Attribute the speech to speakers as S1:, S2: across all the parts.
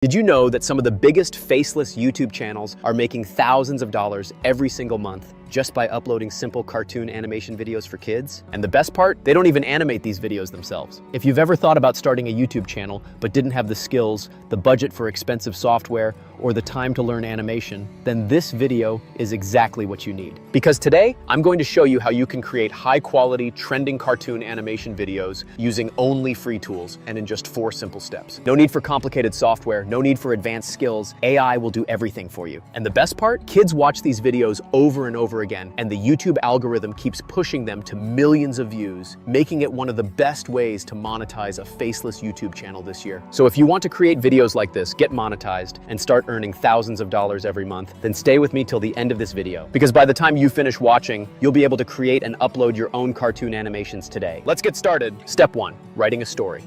S1: Did you know that some of the biggest faceless YouTube channels are making thousands of dollars every single month just by uploading simple cartoon animation videos for kids? And the best part, they don't even animate these videos themselves. If you've ever thought about starting a YouTube channel but didn't have the skills, the budget for expensive software, or the time to learn animation, then this video is exactly what you need. Because today, I'm going to show you how you can create high-quality, trending cartoon animation videos using only free tools and in just 4 simple steps. No need for complicated software, no need for advanced skills. AI will do everything for you. And the best part? Kids watch these videos over and over again, and the YouTube algorithm keeps pushing them to millions of views, making it one of the best ways to monetize a faceless YouTube channel this year. So if you want to create videos like this, get monetized, and start earning thousands of dollars every month, then stay with me till the end of this video. Because by the time you finish watching, you'll be able to create and upload your own cartoon animations today. Let's get started. Step 1, writing a story.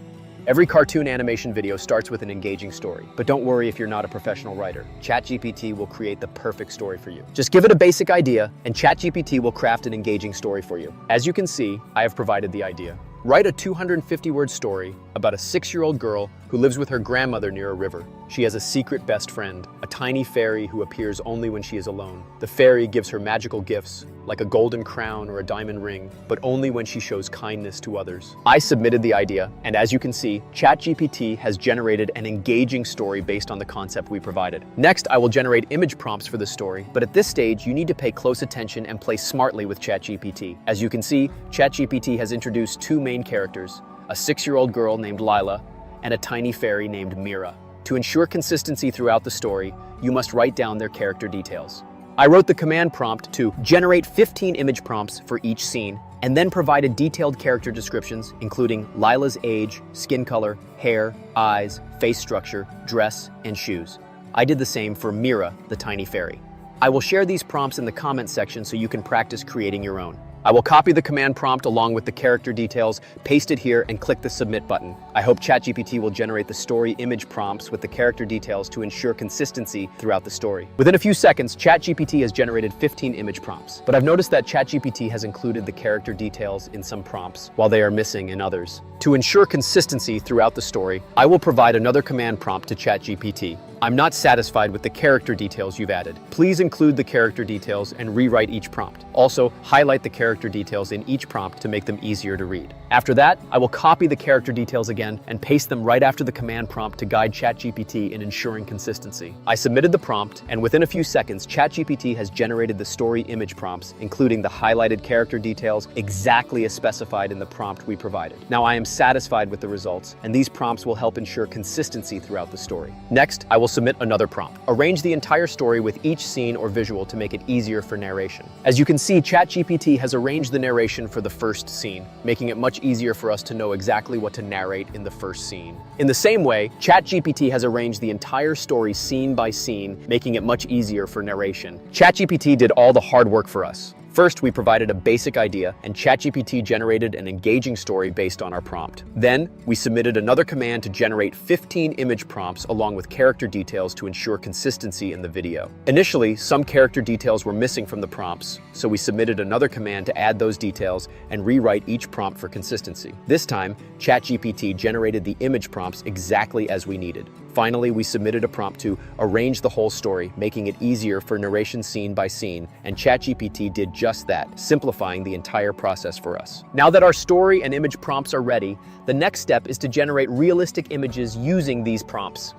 S1: Every cartoon animation video starts with an engaging story, but don't worry if you're not a professional writer. ChatGPT will create the perfect story for you. Just give it a basic idea, and ChatGPT will craft an engaging story for you. As you can see, I have provided the idea. Write a 250-word story about a 6-year-old girl who lives with her grandmother near a river. She has a secret best friend, a tiny fairy who appears only when she is alone. The fairy gives her magical gifts, like a golden crown or a diamond ring, but only when she shows kindness to others. I submitted the idea, and as you can see, ChatGPT has generated an engaging story based on the concept we provided. Next, I will generate image prompts for the story, but at this stage, you need to pay close attention and play smartly with ChatGPT. As you can see, ChatGPT has introduced 2 main characters, a 6-year-old girl named Lila and a tiny fairy named Mira. To ensure consistency throughout the story, you must write down their character details. I wrote the command prompt to generate 15 image prompts for each scene, and then provided detailed character descriptions, including Lila's age, skin color, hair, eyes, face structure, dress, and shoes. I did the same for Mira, the tiny fairy. I will share these prompts in the comment section so you can practice creating your own. I will copy the command prompt along with the character details, paste it here, and click the submit button. I hope ChatGPT will generate the story image prompts with the character details to ensure consistency throughout the story. Within a few seconds, ChatGPT has generated 15 image prompts, but I've noticed that ChatGPT has included the character details in some prompts, while they are missing in others. To ensure consistency throughout the story, I will provide another command prompt to ChatGPT. I'm not satisfied with the character details you've added. Please include the character details and rewrite each prompt. Also, highlight the character details in each prompt to make them easier to read. After that, I will copy the character details again and paste them right after the command prompt to guide ChatGPT in ensuring consistency. I submitted the prompt, and within a few seconds, ChatGPT has generated the story image prompts, including the highlighted character details exactly as specified in the prompt we provided. Now I am satisfied with the results, and these prompts will help ensure consistency throughout the story. Next, I will submit another prompt. Arrange the entire story with each scene or visual to make it easier for narration. As you can see, ChatGPT has arranged the narration for the first scene, making it much easier for us to know exactly what to narrate in the first scene. In the same way, ChatGPT has arranged the entire story scene by scene, making it much easier for narration. ChatGPT did all the hard work for us. First, we provided a basic idea, and ChatGPT generated an engaging story based on our prompt. Then, we submitted another command to generate 15 image prompts along with character details to ensure consistency in the video. Initially, some character details were missing from the prompts, so we submitted another command to add those details and rewrite each prompt for consistency. This time, ChatGPT generated the image prompts exactly as we needed. Finally, we submitted a prompt to arrange the whole story, making it easier for narration scene by scene, and ChatGPT did just that, simplifying the entire process for us. Now that our story and image prompts are ready, the next step is to generate realistic images using these prompts.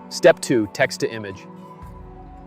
S1: Step 2, text to image.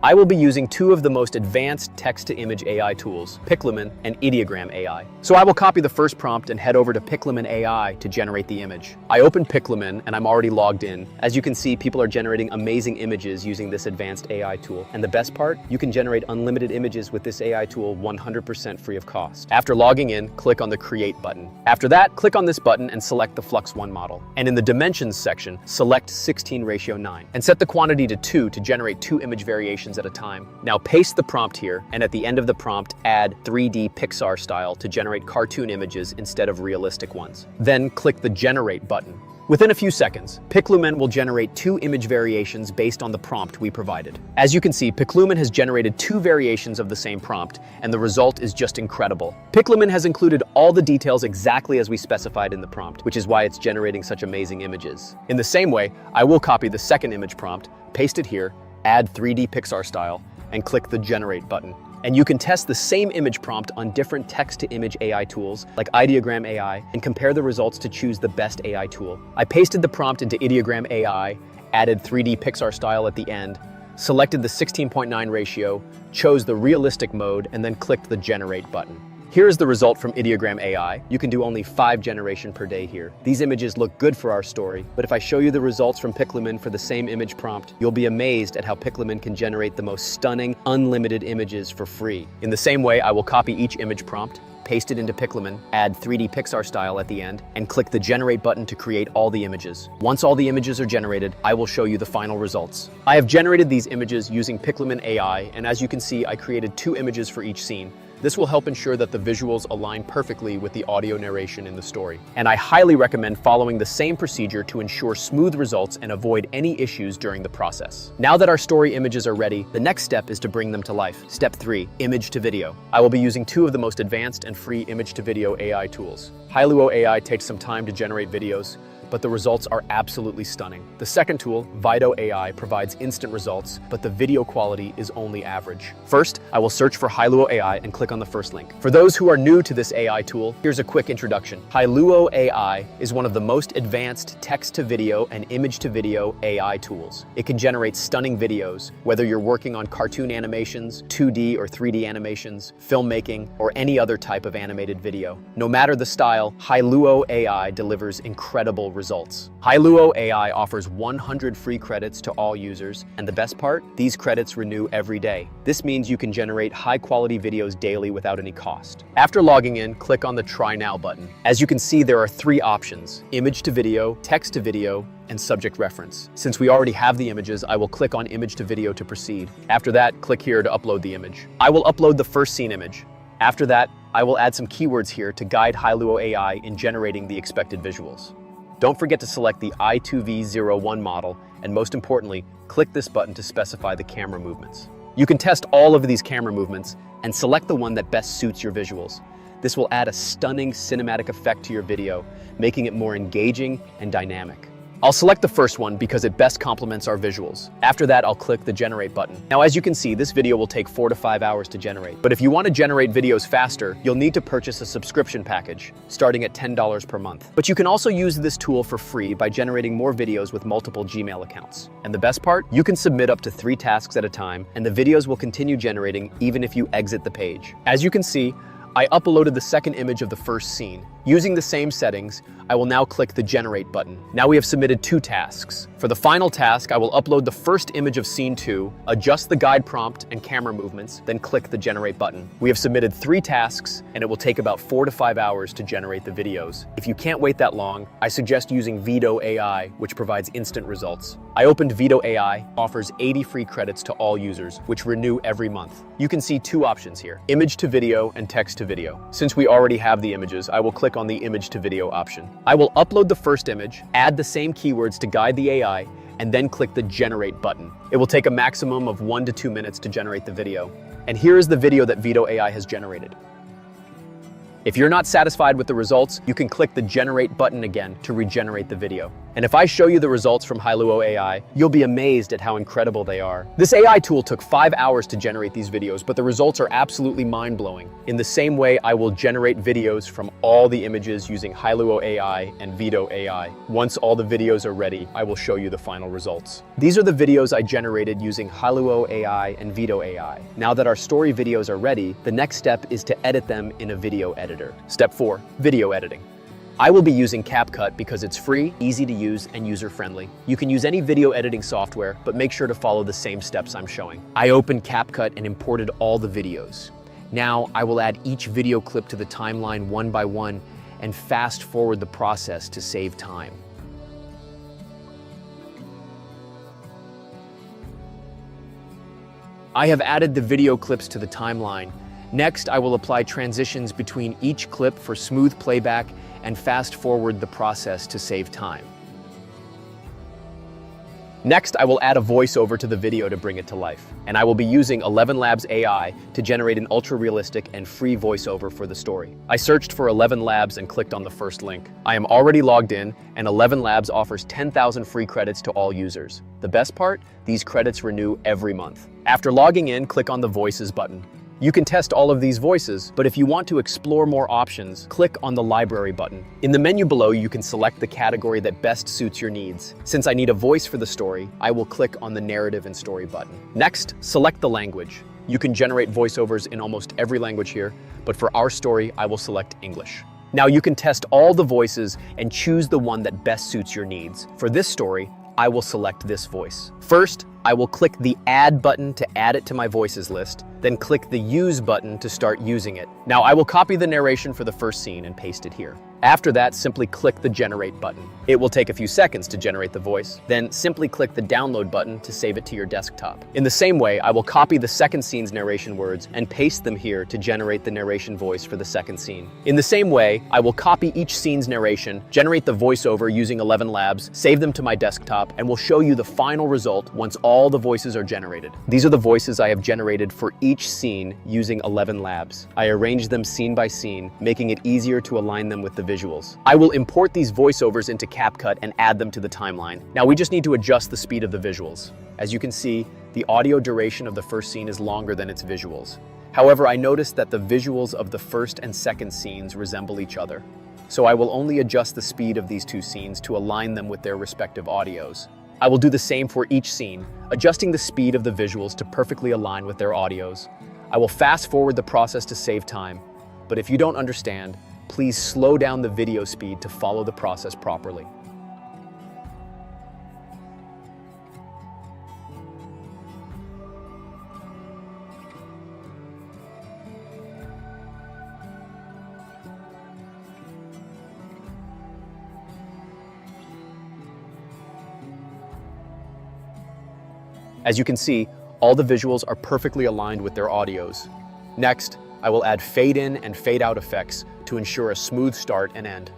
S1: I will be using 2 of the most advanced text-to-image AI tools, Pixelman and Ideogram AI. So I will copy the first prompt and head over to Pixelman AI to generate the image. I opened Pixelman and I'm already logged in. As you can see, people are generating amazing images using this advanced AI tool. And the best part, you can generate unlimited images with this AI tool 100% free of cost. After logging in, click on the Create button. After that, click on this button and select the Flux 1 model. And in the Dimensions section, select 16:9 and set the quantity to 2 to generate 2 image variations at a time. Now paste the prompt here, and at the end of the prompt, add 3D Pixar style to generate cartoon images instead of realistic ones. Then click the Generate button. Within a few seconds, Piclumen will generate 2 image variations based on the prompt we provided. As you can see, Piclumen has generated 2 variations of the same prompt, and the result is just incredible. Piclumen has included all the details exactly as we specified in the prompt, which is why it's generating such amazing images. In the same way, I will copy the second image prompt, paste it here, add 3D Pixar style, and click the Generate button. And you can test the same image prompt on different text-to-image AI tools like Ideogram AI and compare the results to choose the best AI tool. I pasted the prompt into Ideogram AI, added 3D Pixar style at the end, selected the 16:9 ratio, chose the realistic mode, and then clicked the Generate button. Here is the result from Ideogram AI. You can do only 5 generation per day here. These images look good for our story, but if I show you the results from Piclumen for the same image prompt, you'll be amazed at how Piclumen can generate the most stunning, unlimited images for free. In the same way, I will copy each image prompt, paste it into Piclumen, add 3D Pixar style at the end, and click the Generate button to create all the images. Once all the images are generated, I will show you the final results. I have generated these images using Piclumen AI, and as you can see, I created 2 images for each scene. This will help ensure that the visuals align perfectly with the audio narration in the story. And I highly recommend following the same procedure to ensure smooth results and avoid any issues during the process. Now that our story images are ready, the next step is to bring them to life. Step 3, image to video. I will be using 2 of the most advanced and free image to video AI tools. Hailuo AI takes some time to generate videos, but the results are absolutely stunning. The second tool, Vido AI, provides instant results, but the video quality is only average. First, I will search for Hailuo AI and click on the first link. For those who are new to this AI tool, here's a quick introduction. Hailuo AI is one of the most advanced text-to-video and image-to-video AI tools. It can generate stunning videos, whether you're working on cartoon animations, 2D or 3D animations, filmmaking, or any other type of animated video. No matter the style, Hailuo AI delivers incredible results. Hailuo AI offers 100 free credits to all users, and the best part? These credits renew every day. This means you can generate high-quality videos daily without any cost. After logging in, click on the Try Now button. As you can see, there are 3 options: image to video, text to video, and subject reference. Since we already have the images, I will click on image to video to proceed. After that, click here to upload the image. I will upload the first scene image. After that, I will add some keywords here to guide Hailuo AI in generating the expected visuals. Don't forget to select the i2v01 model, and most importantly, click this button to specify the camera movements. You can test all of these camera movements and select the one that best suits your visuals. This will add a stunning cinematic effect to your video, making it more engaging and dynamic. I'll select the first one because it best complements our visuals. After that, I'll click the Generate button. Now, as you can see, this video will take 4 to 5 hours to generate. But if you want to generate videos faster, you'll need to purchase a subscription package, starting at $10 per month. But you can also use this tool for free by generating more videos with multiple Gmail accounts. And the best part? You can submit up to 3 tasks at a time, and the videos will continue generating even if you exit the page. As you can see, I uploaded the second image of the first scene. Using the same settings, I will now click the Generate button. Now we have submitted 2 tasks. For the final task, I will upload the first image of scene 2, adjust the guide prompt and camera movements, then click the Generate button. We have submitted 3 tasks, and it will take about 4 to 5 hours to generate the videos. If you can't wait that long, I suggest using Vido AI, which provides instant results. I opened Vido AI, offers 80 free credits to all users, which renew every month. You can see 2 options here, image to video and text to video. Since we already have the images, I will click on the image to video option. I will upload the first image, add the same keywords to guide the AI, and then click the Generate button. It will take a maximum of 1 to 2 minutes to generate the video. And here is the video that Vido AI has generated. If you're not satisfied with the results, you can click the Generate button again to regenerate the video. And if I show you the results from Hailuo AI, you'll be amazed at how incredible they are. This AI tool took 5 hours to generate these videos, but the results are absolutely mind-blowing. In the same way, I will generate videos from all the images using Hailuo AI and Vido AI. Once all the videos are ready, I will show you the final results. These are the videos I generated using Hailuo AI and Vido AI. Now that our story videos are ready, the next step is to edit them in a video editor. Step 4, video editing. I will be using CapCut because it's free, easy to use, and user-friendly. You can use any video editing software, but make sure to follow the same steps I'm showing. I opened CapCut and imported all the videos. Now I will add each video clip to the timeline one by one and fast forward the process to save time. I have added the video clips to the timeline. Next, I will apply transitions between each clip for smooth playback and fast forward the process to save time. Next, I will add a voiceover to the video to bring it to life. And I will be using ElevenLabs AI to generate an ultra-realistic and free voiceover for the story. I searched for ElevenLabs and clicked on the first link. I am already logged in, and ElevenLabs offers 10,000 free credits to all users. The best part? These credits renew every month. After logging in, click on the Voices button. You can test all of these voices, but if you want to explore more options, click on the Library button. In the menu below, you can select the category that best suits your needs. Since I need a voice for the story, I will click on the Narrative and Story button. Next, select the language. You can generate voiceovers in almost every language here, but for our story, I will select English. Now you can test all the voices and choose the one that best suits your needs. For this story, I will select this voice. First, I will click the Add button to add it to my voices list, then click the Use button to start using it. Now I will copy the narration for the first scene and paste it here. After that, simply click the Generate button. It will take a few seconds to generate the voice, then simply click the Download button to save it to your desktop. In the same way, I will copy the second scene's narration words and paste them here to generate the narration voice for the second scene. In the same way, I will copy each scene's narration, generate the voiceover using ElevenLabs, save them to my desktop, and will show you the final result once all the voices are generated. These are the voices I have generated for each scene using ElevenLabs. I arranged them scene by scene, making it easier to align them with the visuals. I will import these voiceovers into CapCut and add them to the timeline. Now we just need to adjust the speed of the visuals. As you can see, the audio duration of the first scene is longer than its visuals. However, I noticed that the visuals of the first and second scenes resemble each other. So I will only adjust the speed of these two scenes to align them with their respective audios. I will do the same for each scene, adjusting the speed of the visuals to perfectly align with their audios. I will fast forward the process to save time, but if you don't understand, please slow down the video speed to follow the process properly. As you can see, all the visuals are perfectly aligned with their audios. Next, I will add fade in and fade out effects to ensure a smooth start and end.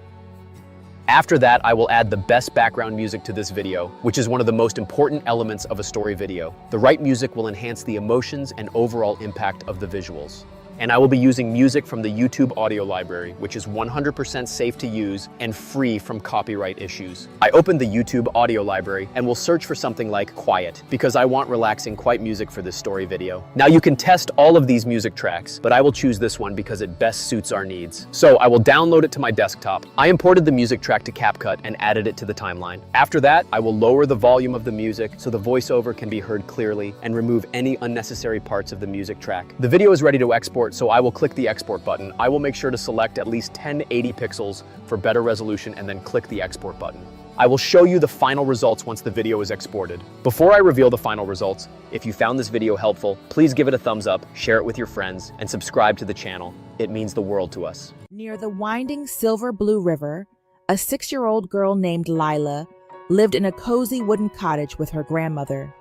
S1: After that, I will add the best background music to this video, which is one of the most important elements of a story video. The right music will enhance the emotions and overall impact of the visuals. And I will be using music from the YouTube audio library, which is 100% safe to use and free from copyright issues. I opened the YouTube audio library and will search for something like Quiet, because I want relaxing, quiet music for this story video. Now you can test all of these music tracks, but I will choose this one because it best suits our needs. So I will download it to my desktop. I imported the music track to CapCut and added it to the timeline. After that, I will lower the volume of the music so the voiceover can be heard clearly and remove any unnecessary parts of the music track. The video is ready to export, so I will click the export button. I will make sure to select at least 1080 pixels for better resolution and then click the export button. I will show you the final results once the video is exported. Before I reveal the final results, if you found this video helpful, please give it a thumbs up, share it with your friends, and subscribe to the channel. It means the world to us.
S2: Near the winding Silver Blue River, a 6-year-old girl named Lila lived in a cozy wooden cottage with her grandmother.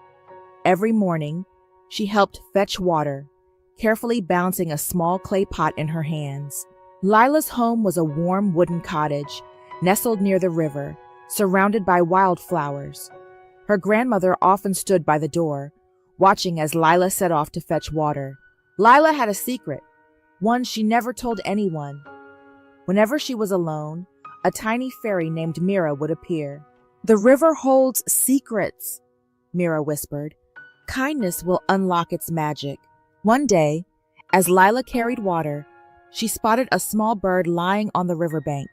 S2: Every morning, she helped fetch water, carefully balancing a small clay pot in her hands. Lila's home was a warm wooden cottage, nestled near the river, surrounded by wildflowers. Her grandmother often stood by the door, watching as Lila set off to fetch water. Lila had a secret, one she never told anyone. Whenever she was alone, a tiny fairy named Mira would appear. "The river holds secrets," Mira whispered. "Kindness will unlock its magic." One day, as Lila carried water, she spotted a small bird lying on the riverbank,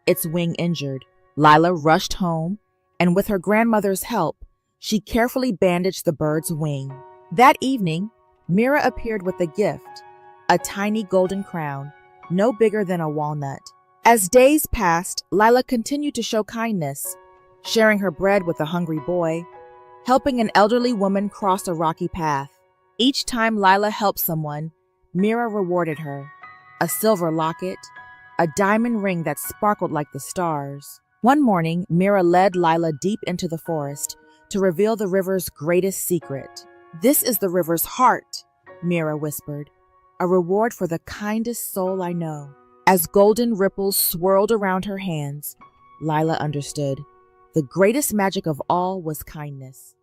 S2: its wing injured. Lila rushed home, and with her grandmother's help, she carefully bandaged the bird's wing. That evening, Mira appeared with a gift, a tiny golden crown, no bigger than a walnut. As days passed, Lila continued to show kindness, sharing her bread with a hungry boy, helping an elderly woman cross a rocky path. Each time Lila helped someone, Mira rewarded her, a silver locket, a diamond ring that sparkled like the stars. One morning, Mira led Lila deep into the forest to reveal the river's greatest secret. "This is the river's heart," Mira whispered, "a reward for the kindest soul I know." As golden ripples swirled around her hands, Lila understood. The greatest magic of all was kindness.